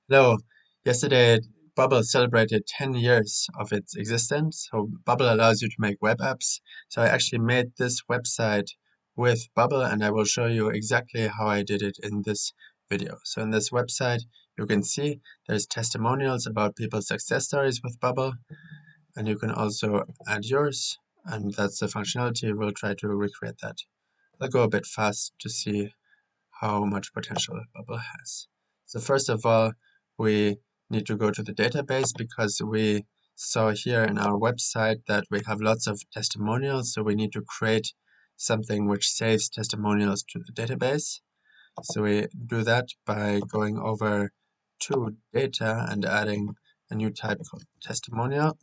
Hello. Yesterday, Bubble celebrated 10 years of its existence. So, Bubble allows you to make web apps. So, I actually made this website with Bubble, and I will show you exactly how I did it in this video. So, in this website, you can see there's testimonials about people's success stories with Bubble, and you can also add yours, and that's the functionality. We'll try to recreate that. I'll go a bit fast to see how much potential Bubble has. So first of all, we need to go to the database because we saw here in our website that we have lots of testimonials. So we need to create something which saves testimonials to the database. So we do that by going over to data and adding a new type called testimonial.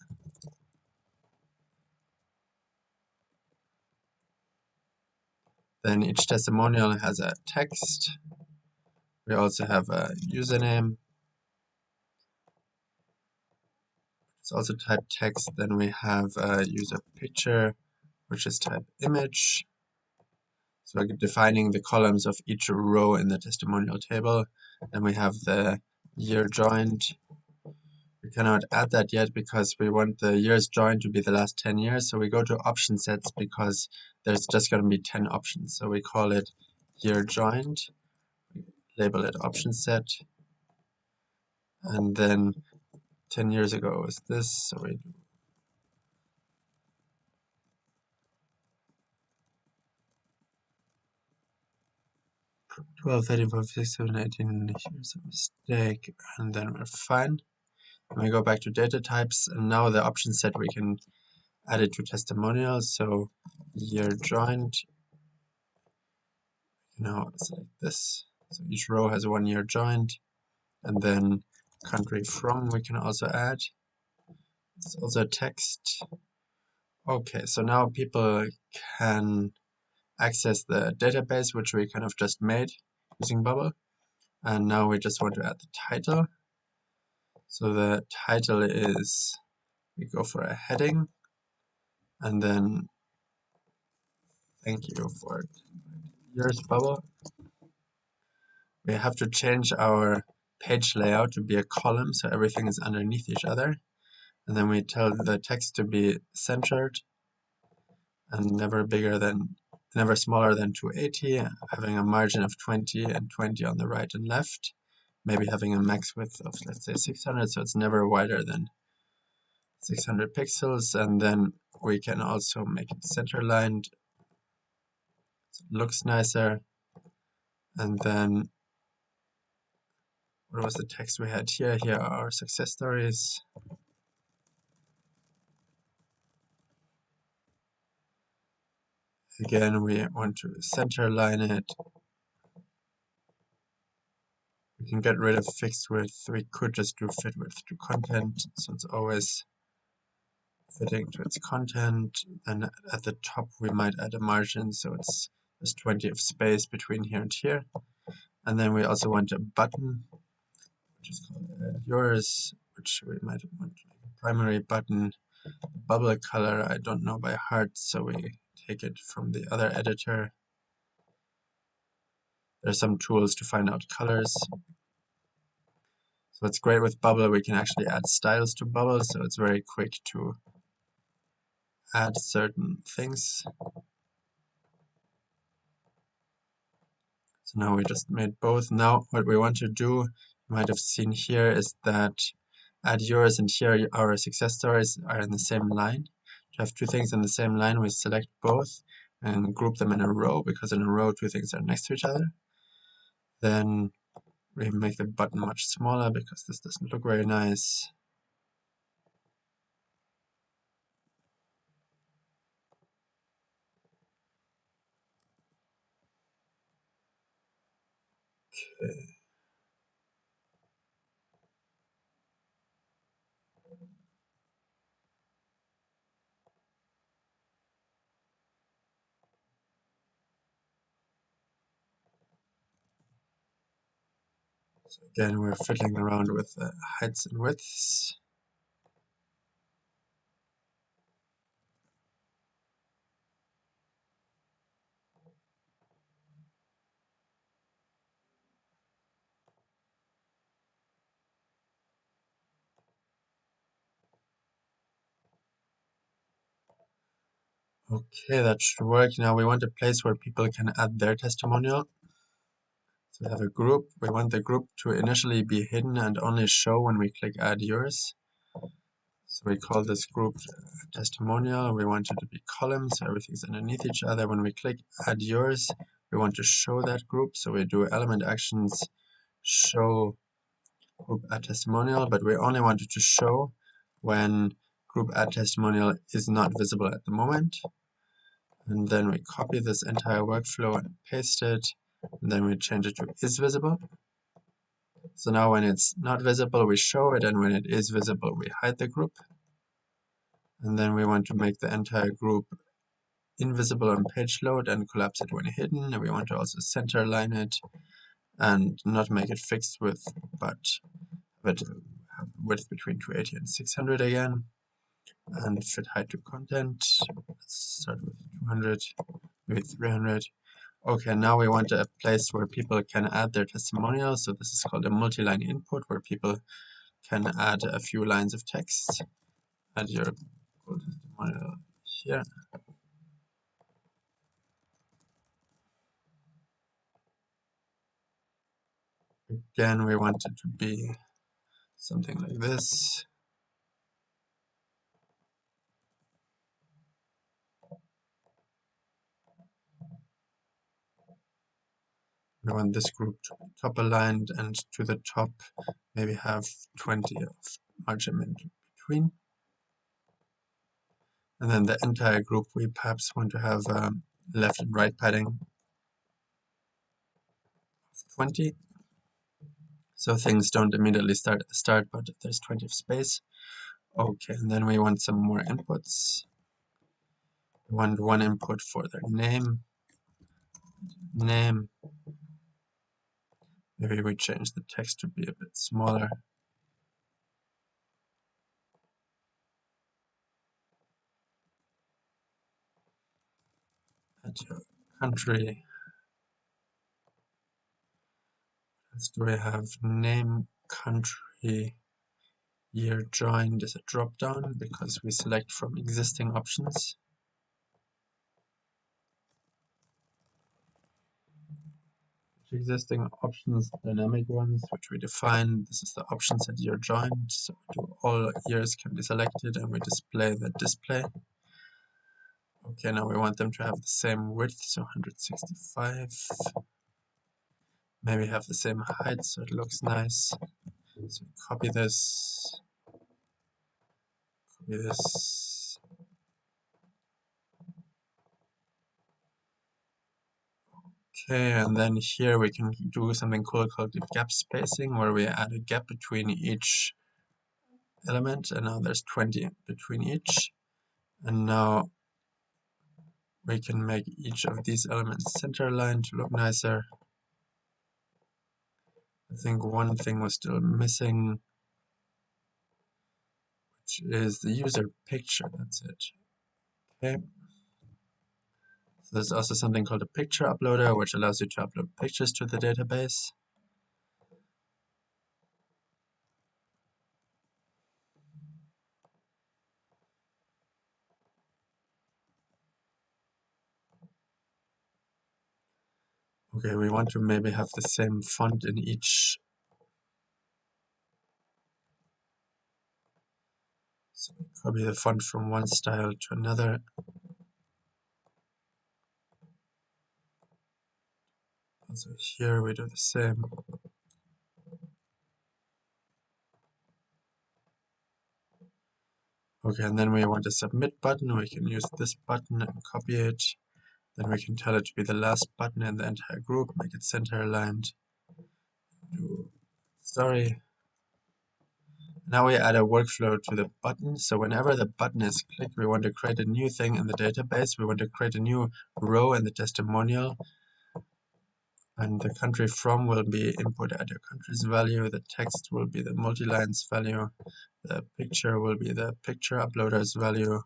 Then each testimonial has a text. We also have a username. It's also type text. Then we have a user picture, which is type image. So we're defining the columns of each row in the testimonial table. Then we have the year joined. We cannot add that yet because we want the years joined to be the last 10 years. So we go to option sets because there's just going to be 10 options. So we call it year joined, label it option set, and then 10 years ago is this. So we 12, 13, 14, 15, 17, 18, here's a mistake, and then we're fine. And we go back to data types, and now the option set we can add it to testimonials. So year joined, now select this. So each row has 1 year joined, and then country from we can also add. It's also text. Okay, so now people can access the database which we kind of just made using Bubble. And now we just want to add the title. So the title is, we go for a heading, and then thank you for years Bubble. We have to change our page layout to be a column, so everything is underneath each other. And then we tell the text to be centered and never smaller than 280, having a margin of 20 and 20 on the right and left. Maybe having a max width of, let's say, 600, so it's never wider than 600 pixels. And then we can also make it center lined, so it looks nicer. And then what was the text we had here? Here are our success stories. Again, we want to center line it. We can get rid of fixed width. We could just do fit width to content, so it's always fitting to its content. Then at the top we might add a margin, so there's 20 of space between here and here. And then we also want a button, which is called yours, which we might want to make a primary button. Bubble color I don't know by heart, so we take it from the other editor. There's some tools to find out colors. So what's great with Bubble, we can actually add styles to Bubble, so it's very quick to add certain things. So now we just made both. Now what we want to do, you might have seen here, is that add yours and here our success stories are in the same line. To have two things in the same line, we select both and group them in a row, because in a row two things are next to each other. Then we make the button much smaller because this doesn't look very nice. Okay. So again, we're fiddling around with the heights and widths. Okay, that should work. Now we want a place where people can add their testimonial. So we have a group. We want the group to initially be hidden and only show when we click add yours. So we call this group testimonial. We want it to be columns, so everything's underneath each other. When we click add yours, we want to show that group. So we do element actions show group add testimonial, but we only want it to show when group add testimonial is not visible at the moment. And then we copy this entire workflow and paste it, and then we change it to is visible. So now when it's not visible, we show it, and when it is visible, we hide the group. And then we want to make the entire group invisible on page load and collapse it when hidden. And we want to also center align it and not make it fixed width, but have width between 280 and 600 again. And fit height to content. Let's start with 200, maybe 300. Okay, now we want a place where people can add their testimonials. So this is called a multi-line input, where people can add a few lines of text. Add your testimonial here. Again, we want it to be something like this. We want this group to be top aligned, and to the top maybe have 20 of margin in between. And then the entire group we perhaps want to have left and right padding of 20. So things don't immediately start at the start, but there's 20 of space. Okay, and then we want some more inputs. We want one input for their name. Maybe we change the text to be a bit smaller. Add your country. Do we have name, country, year joined as a drop down because we select from existing options. Existing options, dynamic ones, which we define. This is the options that year joined. So all years can be selected, and we display the display. Okay, now we want them to have the same width, so 165. Maybe have the same height, so it looks nice. So copy this. Copy this. Okay, and then here we can do something cool called gap spacing, where we add a gap between each element, and now there's 20 between each. And now we can make each of these elements center aligned to look nicer. I think one thing was still missing, which is the user picture. That's it. Okay. So there's also something called a picture uploader, which allows you to upload pictures to the database. Okay, we want to maybe have the same font in each. So we copy the font from one style to another. Also here we do the same. Okay, and then we want a submit button. We can use this button and copy it. Then we can tell it to be the last button in the entire group, make it center aligned. Do story. Now we add a workflow to the button. So whenever the button is clicked, we want to create a new thing in the database. We want to create a new row in the testimonial. And the country from will be input at your country's value. The text will be the multi-lines value. The picture will be the picture uploader's value.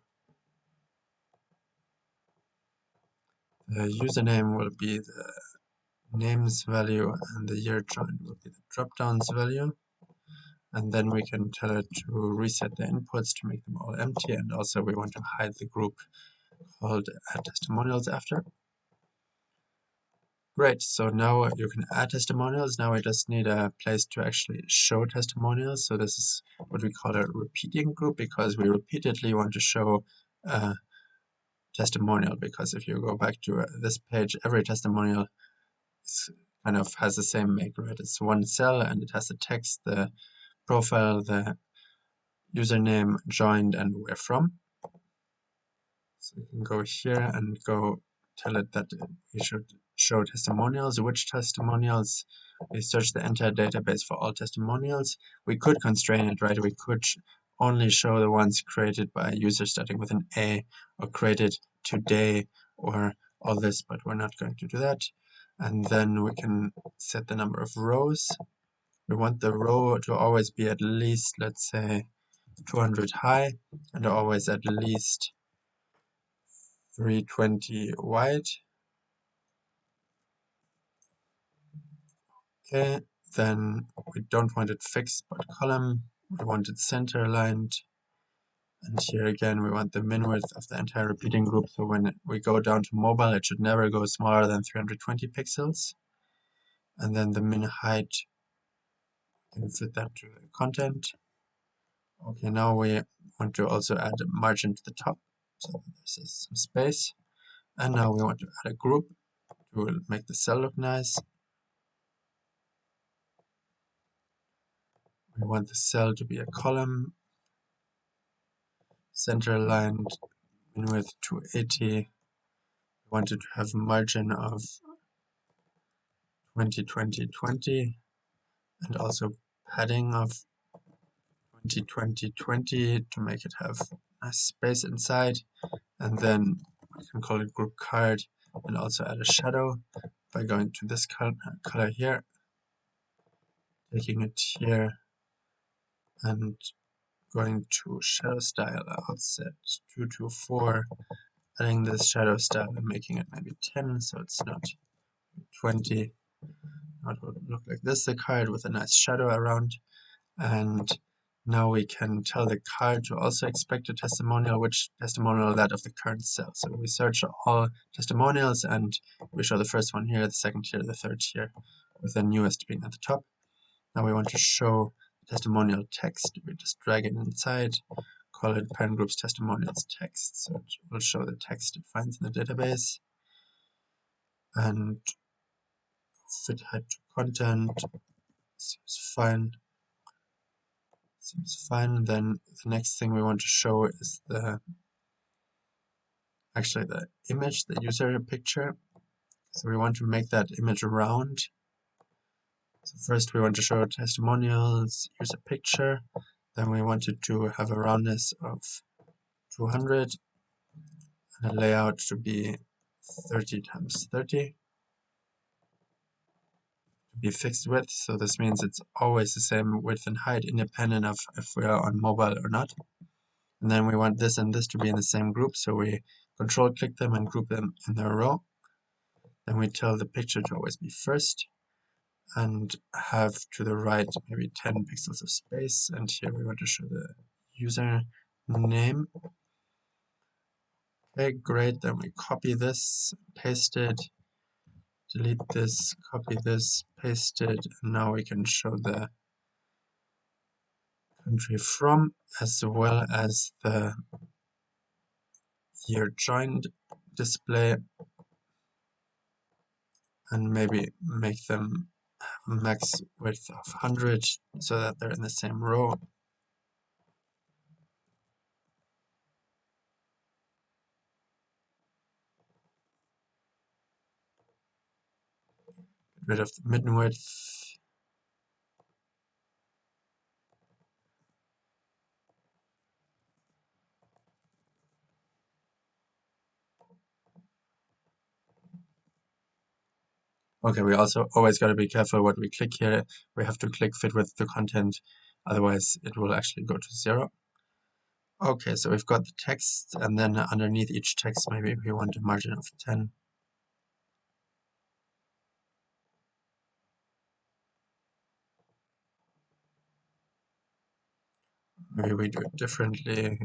The username will be the name's value, and the year joined will be the drop-down's value. And then we can tell it to reset the inputs to make them all empty, and also we want to hide the group called add testimonials after. Great, so now you can add testimonials. Now we just need a place to actually show testimonials. So this is what we call a repeating group, because we repeatedly want to show a testimonial, because if you go back to this page, every testimonial kind of has the same make, right? It's one cell and it has the text, the profile, the username, joined, and where from. So you can go here and go tell it that we should show testimonials. Which testimonials? We search the entire database for all testimonials. We could constrain it, right? We could only show the ones created by a user starting with an A, or created today, or all this, but we're not going to do that. And then we can set the number of rows. We want the row to always be at least, let's say, 200 high, and always at least 320 wide. Okay, then we don't want it fixed but column. We want it center aligned. And here again, we want the min width of the entire repeating group. So when we go down to mobile, it should never go smaller than 320 pixels. And then the min height, we can fit that to the content. Okay, now we want to also add a margin to the top, so that there's some space. And now we want to add a group to make the cell look nice. We want the cell to be a column, center aligned, min width 280. We wanted to have a margin of 20, 20, 20, and also padding of 20, 20, 20 to make it have nice space inside. And then we can call it group card and also add a shadow by going to this color here, taking it here, and going to shadow style outset 224, adding this shadow style and making it maybe 10, so it's not 20. Now it will look like this, the card with a nice shadow around. And now we can tell the card to also expect a testimonial, which testimonial that of the current cell. So we search all testimonials and we show the first one here, the second here, the third here, with the newest being at the top. Now we want to show testimonial text. We just drag it inside, call it parent groups testimonials text. So it will show the text it finds in the database. And fit height to content seems fine. Seems fine. Then the next thing we want to show is the image, the user picture. So we want to make that image round. So first we want to show testimonials, user picture. Then we wanted to have a roundness of 200 and a layout to be 30 times 30. To be fixed width, so this means it's always the same width and height independent of if we are on mobile or not. And then we want this and this to be in the same group, so we control click them and group them in a row. Then we tell the picture to always be first and have to the right maybe 10 pixels of space. And here we want to show the user name. Okay, great. Then we copy this, paste it, delete this, copy this, paste it, and now we can show the country from as well as the year joined display, and maybe make them max width of 100 so that they're in the same row. Get rid of the mid width. Okay, we also always got to be careful what we click here. We have to click fit with the content, otherwise it will actually go to 0. Okay, so we've got the text, and then underneath each text maybe we want a margin of 10. Maybe we do it differently.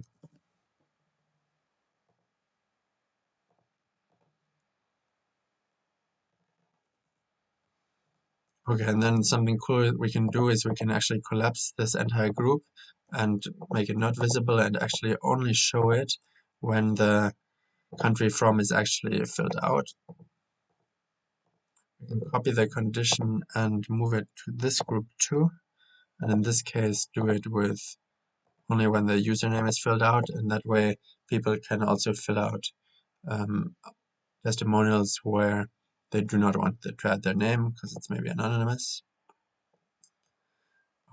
Okay, and then something cool we can do is we can actually collapse this entire group and make it not visible and actually only show it when the country from is actually filled out. We can copy the condition and move it to this group too, and in this case do it with only when the username is filled out, and that way people can also fill out testimonials where they do not want to add their name because it's maybe anonymous.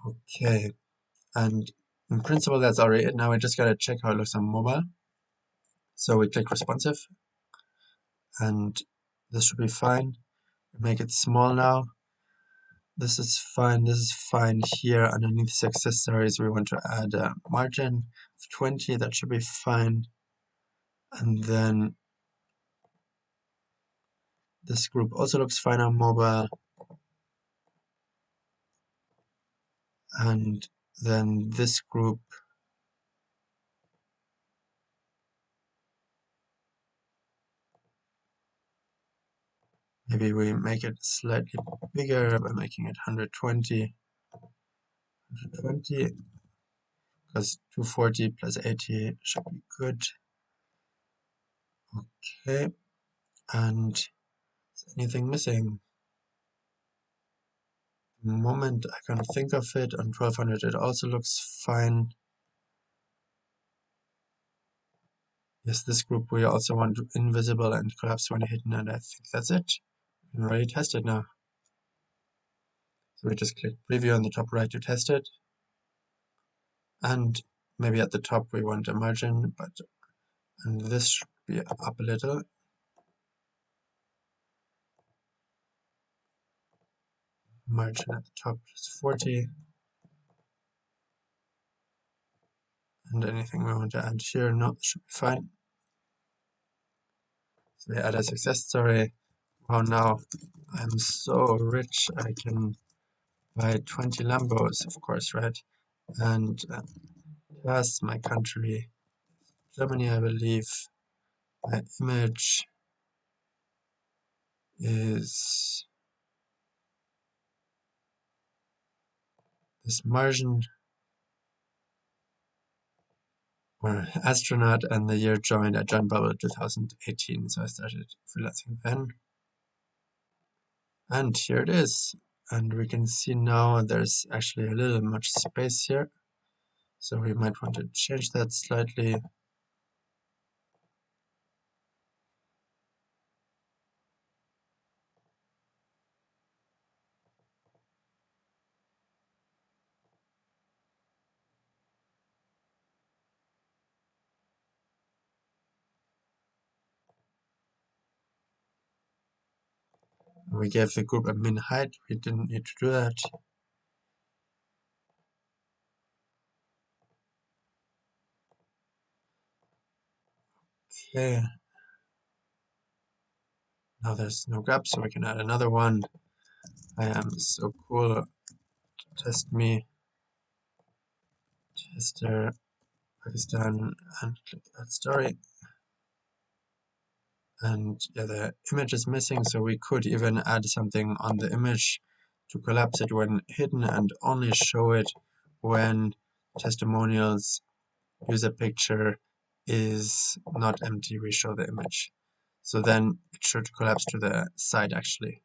Okay, and in principle that's already it. Now we just gotta check how it looks on mobile. So we click responsive, and this should be fine. Make it small now. This is fine. This is fine. Here underneath success stories we want to add a margin of 20. That should be fine. And then this group also looks fine on mobile. And then this group, maybe we make it slightly bigger by making it 120, because 240 plus 80 should be good. Okay, and is anything missing? The moment I can think of it, on 1200 it also looks fine. Yes, this group we also want invisible and collapse when hidden, and I think that's it. We can already test it now. So we just click preview on the top right to test it. And maybe at the top we want a margin, and this should be up a little. Margin at the top is 40. And anything we want to add here, no, should be fine. So we add a success story. Wow, now I'm so rich, I can buy 20 Lambos, of course, right? And that's my country, Germany, I believe. My image is this Martian or astronaut, and the year joined. I joined Bubble 2018, so I started freelancing then. And here it is. And we can see now there's actually a little much space here. So we might want to change that slightly. We gave the group a min height. We didn't need to do that. Okay. Now there's no gap, so we can add another one. I am so cool. Test me. Tester Pakistan, and click add story. And yeah, the image is missing, so we could even add something on the image to collapse it when hidden and only show it when testimonials user picture is not empty. We show the image, so then it should collapse to the side. Actually,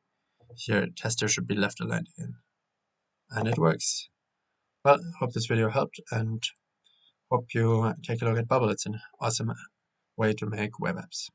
here tester should be left aligned again, and it works. Well, hope this video helped, and hope you take a look at Bubble. It's an awesome way to make web apps.